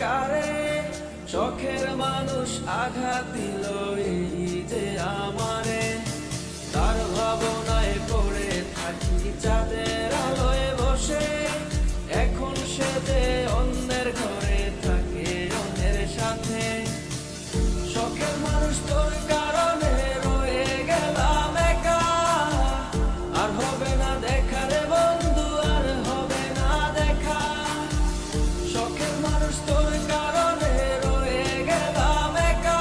কারে শখের মানুষ আঘাত দিল এই যে আমারে। তার ভাবনায় পড়ে থাকি চাঁদের আলোয় বসে, এখন সে যে অন্যের ঘরে থাকে অন্যের সাথে। শখের মানুষ তোর কারণে রয়ে গেলাম একা, আর হবে না দেখা রে বন্ধু, আর হবে না দেখা। শখের মানুষ তোর কারণে রয়ে গেলাম একা,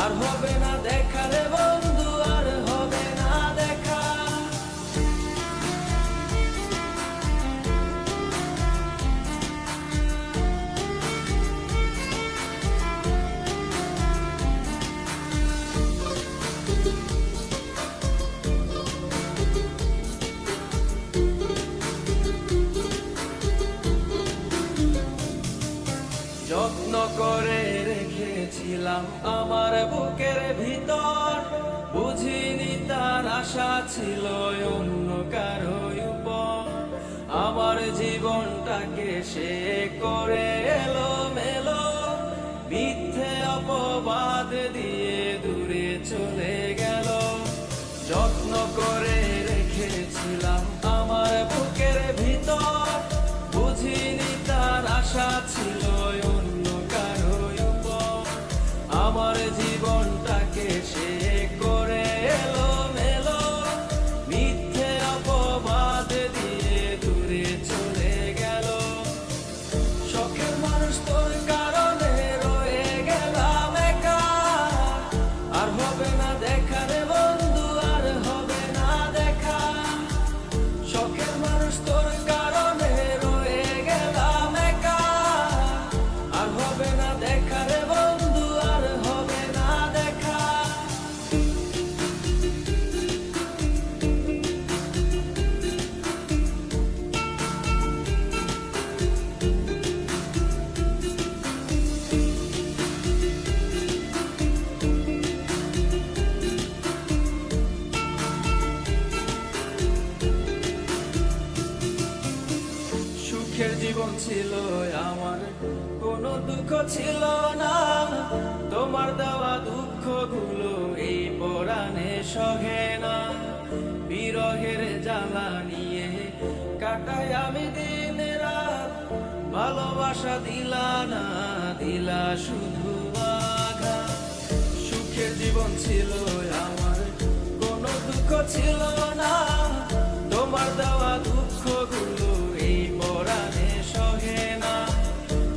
আর হবে না দেখা রে বন্ধু, আর হবে না দেখা। যত্ন করে রেখেছিলাম আমার বুকের ভিতর, বুঝিনি তার আশা ছিল অন্য কারো উপর। আমার জীবনটাকে সে করে এলোমেলো, মিথ্যে অপবাদ দিয়ে দূরে চলে গেল। যত্ন করে রেখেছিলাম আমার বুকের ভিতর, বুঝিনি তার আশা ছিল অন্য কারো উপর। আমার জীবনটাকে সে করে এলোমেলো, মিথ্যে অপবাদ দিয়ে দূরে চলে গেল। শখের মানুষ তোর কারণে রয়ে গেলাম একা, আর হবে না দেখা রে বন্ধু, আর হবে না দেখা। শখের মানুষ তোর কারণে রয়ে গেলাম একা, আর হবে না দেখা রে বন্ধু, আর হবে না দেখা। সুখের জীবন ছিল আমার, কোনো দুঃখ ছিল না। তোমার দেওয়া দুঃখগুলো এই পরাণে সহে না। বিরহের জ্বালা নিয়ে কাটাই আমি দিন রাত, ভালোবাসা দিলা না, দিলা শুধু আঘাত। সুখের জীবন ছিল আমার, কোনো দুঃখ ছিল